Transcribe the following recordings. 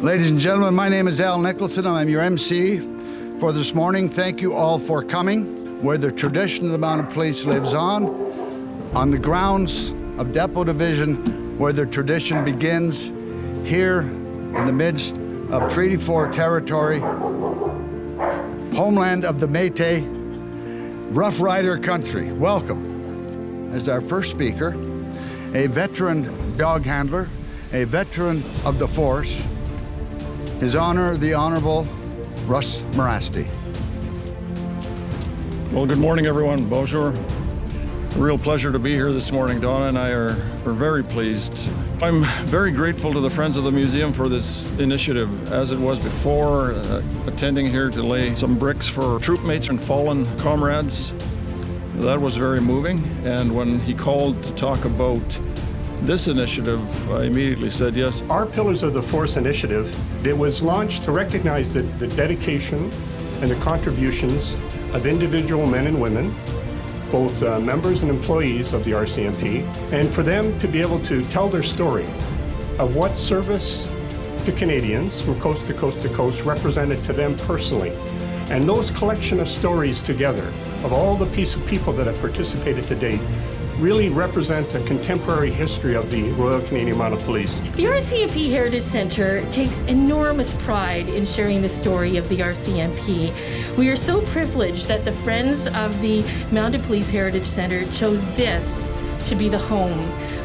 Ladies and gentlemen, my name is Al Nicholson. I'm your MC for this morning. Thank you all for coming, where the tradition of the Mounted Police lives on the grounds of Depot Division, where the tradition begins, here in the midst of Treaty 4 territory, homeland of the Métis, Rough Rider country. Welcome. As our first speaker, a veteran dog handler, a veteran of the force, His Honor, the Honorable Russ Marasti. Well, good morning, everyone. Bonjour. A real pleasure to be here this morning. Donna and I are very pleased. I'm very grateful to the Friends of the Museum for this initiative, as it was before, attending here to lay some bricks for troopmates and fallen comrades. That was very moving, and when he called to talk about this initiative, I immediately said yes. Our Pillars of the Force initiative, it was launched to recognize the dedication and the contributions of individual men and women, both members and employees of the RCMP, and for them to be able to tell their story of what service to Canadians from coast to coast to coast represented to them personally. And those collection of stories together, of all the piece of people that have participated to date, really represent a contemporary history of the Royal Canadian Mounted Police. The RCMP Heritage Centre takes enormous pride in sharing the story of the RCMP. We are so privileged that the Friends of the Mounted Police Heritage Centre chose this to be the home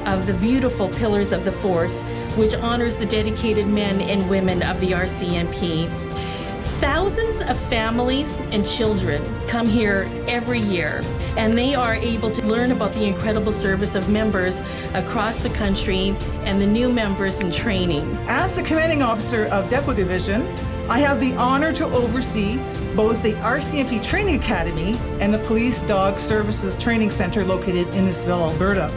of the beautiful Pillars of the Force, which honors the dedicated men and women of the RCMP. Thousands of families and children come here every year, and they are able to learn about the incredible service of members across the country and the new members in training. As the commanding officer of Depot Division, I have the honor to oversee both the RCMP Training Academy and the Police Dog Services Training Center located in Innisfil, Alberta.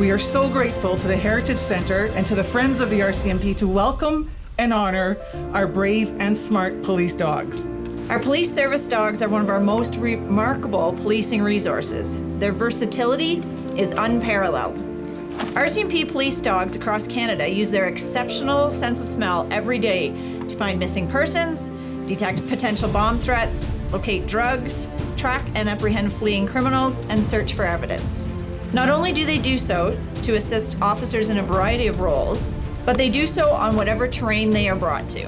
We are so grateful to the Heritage Centre and to the Friends of the RCMP to welcome and honor our brave and smart police dogs. Our police service dogs are one of our most remarkable policing resources. Their versatility is unparalleled. RCMP police dogs across Canada use their exceptional sense of smell every day to find missing persons, detect potential bomb threats, locate drugs, track and apprehend fleeing criminals, and search for evidence. Not only do they do so to assist officers in a variety of roles, but they do so on whatever terrain they are brought to.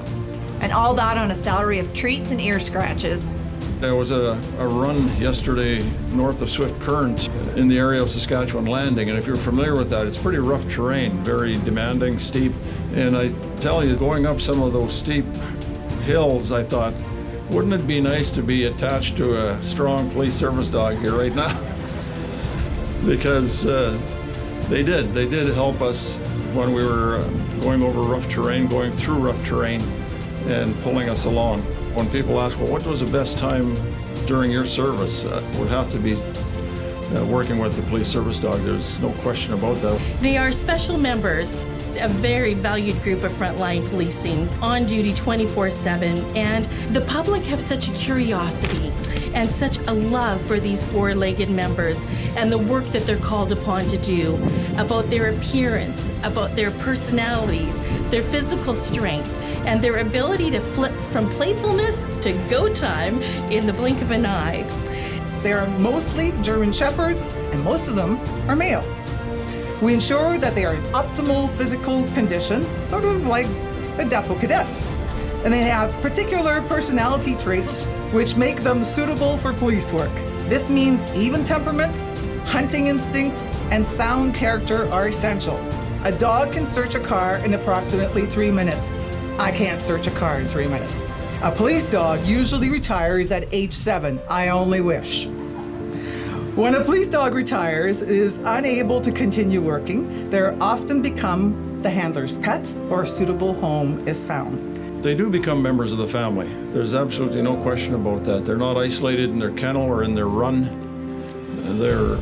And all that on a salary of treats and ear scratches. There was a run yesterday north of Swift Current in the area of Saskatchewan Landing, and if you're familiar with that, it's pretty rough terrain, very demanding, steep. And I tell you, going up some of those steep hills, I thought, wouldn't it be nice to be attached to a strong police service dog here right now? Because they did help us when we were going over rough terrain, going through rough terrain, and pulling us along. When people ask, well, what was the best time during your service? Would have to be working with the police service dog. There's no question about that. They are special members, a very valued group of frontline policing, on duty 24/7, and the public have such a curiosity and such a love for these four-legged members and the work that they're called upon to do, about their appearance, about their personalities, their physical strength, and their ability to flip from playfulness to go time in the blink of an eye. They are mostly German Shepherds, and most of them are male. We ensure that they are in optimal physical condition, sort of like the Depot Cadets. And they have particular personality traits which make them suitable for police work. This means even temperament, hunting instinct, and sound character are essential. A dog can search a car in approximately 3 minutes. I can't search a car in 3 minutes. A police dog usually retires at age 7. I only wish. When a police dog retires, it is unable to continue working. They often become the handler's pet, or a suitable home is found. They do become members of the family. There's absolutely no question about that. They're not isolated in their kennel or in their run. They're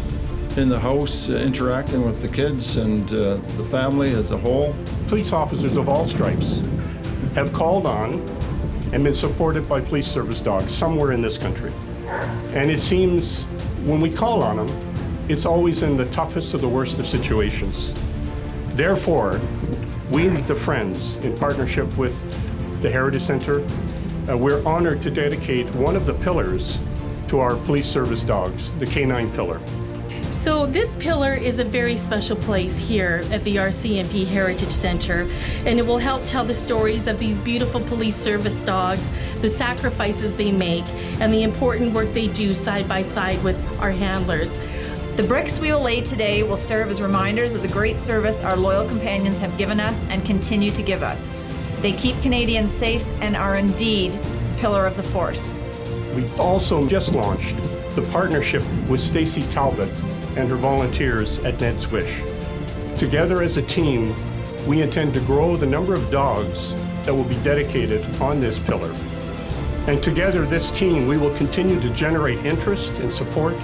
in the house interacting with the kids and the family as a whole. Police officers of all stripes have called on and been supported by police service dogs somewhere in this country. And it seems when we call on them, it's always in the toughest of the worst of situations. Therefore, We, the Friends, in partnership with the Heritage Center, we're honored to dedicate one of the pillars to our police service dogs, the Canine Pillar. So this pillar is a very special place here at the RCMP Heritage Center, and it will help tell the stories of these beautiful police service dogs, the sacrifices they make, and the important work they do side by side with our handlers. The bricks we will lay today will serve as reminders of the great service our loyal companions have given us and continue to give us. They keep Canadians safe and are indeed a pillar of the force. We've also just launched the partnership with Stacey Talbot and her volunteers at Ned's Wish. Together as a team, we intend to grow the number of dogs that will be dedicated on this pillar. And together, this team, we will continue to generate interest and support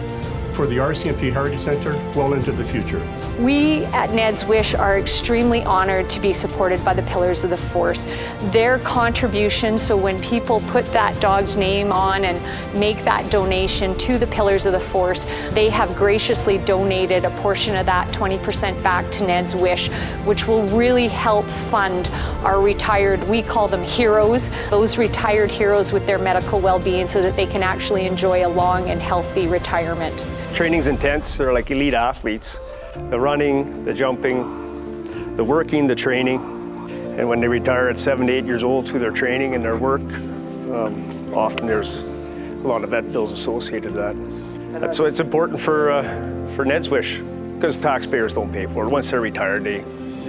for the RCMP Heritage Center well into the future. We at Ned's Wish are extremely honored to be supported by the Pillars of the Force. Their contribution, so when people put that dog's name on and make that donation to the Pillars of the Force, they have graciously donated a portion of that 20% back to Ned's Wish, which will really help fund our retired, we call them heroes, those retired heroes with their medical well-being so that they can actually enjoy a long and healthy retirement. Training's intense. They're like elite athletes. The running, the jumping, the working, the training. And when they retire at 7 to 8 years old through their training and their work, often there's a lot of vet bills associated with that. So it's important for Ned's Wish, because taxpayers don't pay for it. Once they're retired, they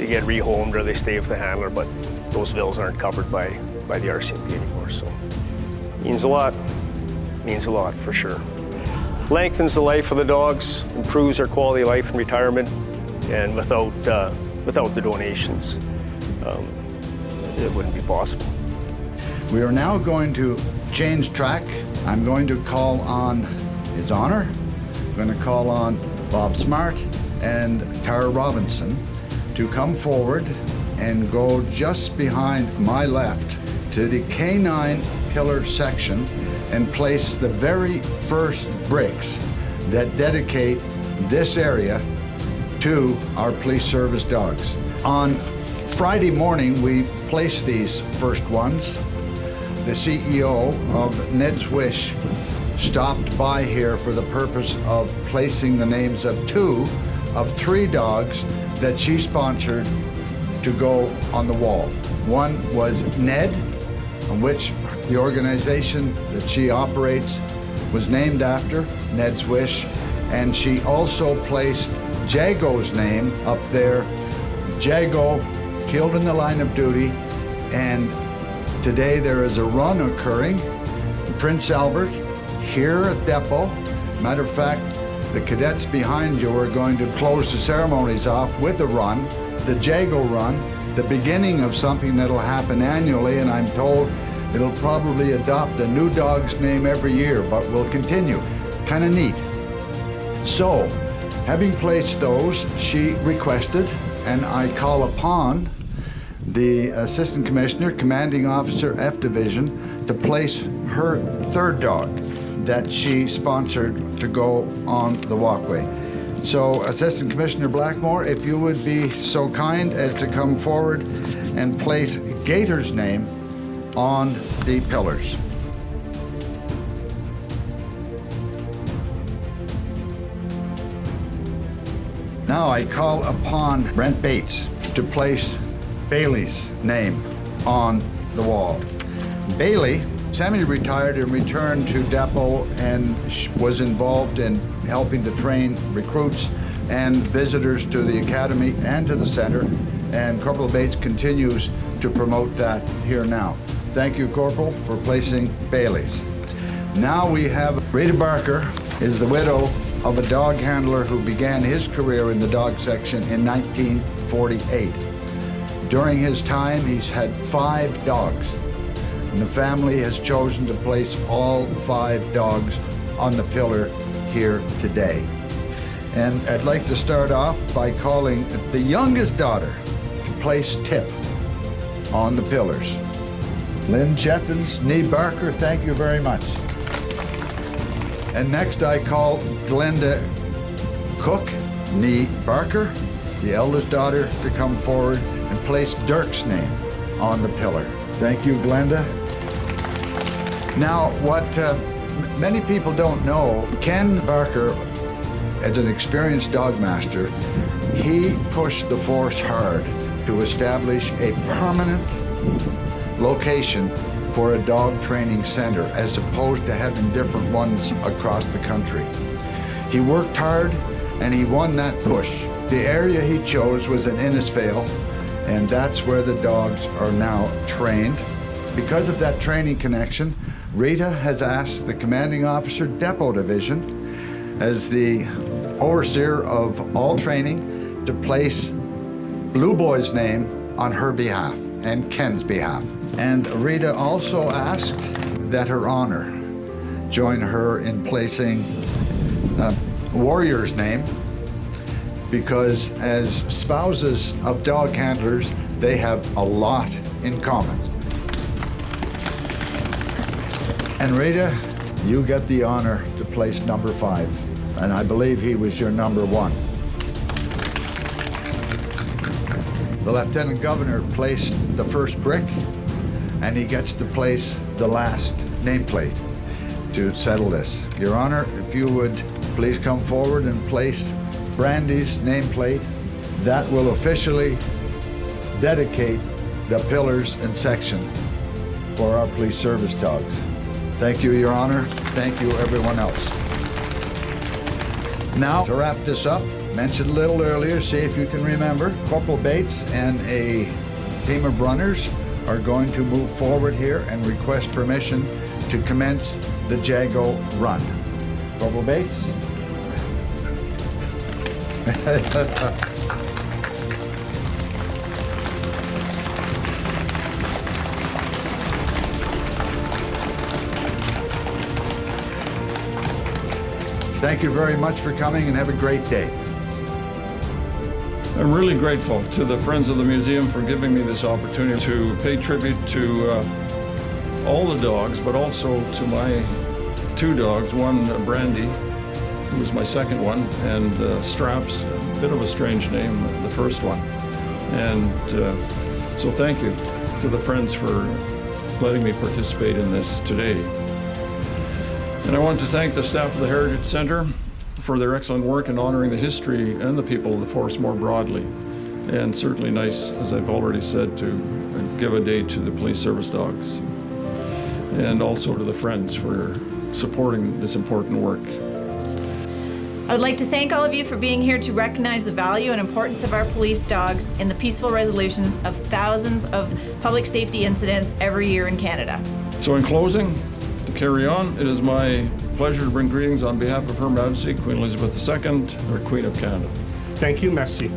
get rehomed or they stay with the handler, but those bills aren't covered by the RCMP anymore. So means a lot for sure. Lengthens the life of the dogs, improves their quality of life in retirement, and without the donations, it wouldn't be possible. We are now going to change track. I'm going to call on His Honor. I'm going to call on Bob Smart and Tara Robinson to come forward and go just behind my left to the Canine Pillar section and place the very first bricks that dedicate this area to our police service dogs. On Friday morning, we placed these first ones. The CEO of Ned's Wish stopped by here for the purpose of placing the names of 2 of 3 dogs that she sponsored to go on the wall. One was Ned, on which the organization that she operates was named after, Ned's Wish, and she also placed Jago's name up there. Jago killed in the line of duty, and today there is a run occurring in Prince Albert, here at Depot. Matter of fact, the cadets behind you are going to close the ceremonies off with a run, the Jago run, the beginning of something that'll happen annually, and I'm told it'll probably adopt a new dog's name every year, but will continue. Kind of neat. So, having placed those, she requested, and I call upon the Assistant Commissioner, Commanding Officer, F Division, to place her 3rd dog that she sponsored to go on the walkway. So, Assistant Commissioner Blackmore, if you would be so kind as to come forward and place Gator's name on the pillars. Now I call upon Brent Bates to place Bailey's name on the wall. Bailey semi-retired and returned to Depot and was involved in helping to train recruits and visitors to the academy and to the center, and Corporal Bates continues to promote that here now. Thank you, Corporal, for placing Bailey's. Now we have Rita Barker, is the widow of a dog handler who began his career in the dog section in 1948. During his time, he's had 5 dogs, and the family has chosen to place all 5 dogs on the pillar here today. And I'd like to start off by calling the youngest daughter to place Tip on the pillars. Lynn Jeffins, Nee Barker, thank you very much. And next I call Glenda Cook, Nee Barker, the eldest daughter, to come forward and placed Dirk's name on the pillar. Thank you, Glenda. Now, what many people don't know, Ken Barker, as an experienced dog master, he pushed the force hard to establish a permanent location for a dog training center as opposed to having different ones across the country. He worked hard and he won that push. The area he chose was in Innisfail, and that's where the dogs are now trained. Because of that training connection, Rita has asked the commanding officer, Depot Division, as the overseer of all training, to place Blue Boy's name on her behalf and Ken's behalf. And Rita also asked that Her Honor join her in placing Warrior's name, because as spouses of dog handlers, they have a lot in common. And Rita, you get the honor to place number 5, and I believe he was your number 1. The Lieutenant Governor placed the first brick, and he gets to place the last nameplate to settle this. Your Honor, if you would please come forward and place Brandy's nameplate. That will officially dedicate the pillars and section for our police service dogs. Thank you, Your Honor. Thank you, everyone else. Now, to wrap this up, mentioned a little earlier, see if you can remember, Corporal Bates and a team of runners are going to move forward here and request permission to commence the Jago Run. Corporal Bates? Thank you very much for coming and have a great day. I'm really grateful to the Friends of the Museum for giving me this opportunity to pay tribute to all the dogs, but also to my 2 dogs, one Brandy, who was my second one, and Straps, a bit of a strange name, the first one. And so thank you to the Friends for letting me participate in this today. And I want to thank the staff of the Heritage Center for their excellent work in honoring the history and the people of the force more broadly. And certainly nice, as I've already said, to give a day to the police service dogs. And also to the Friends for supporting this important work. I would like to thank all of you for being here to recognize the value and importance of our police dogs in the peaceful resolution of thousands of public safety incidents every year in Canada. So in closing, to carry on, it is my pleasure to bring greetings on behalf of Her Majesty, Queen Elizabeth II, our Queen of Canada. Thank you, merci.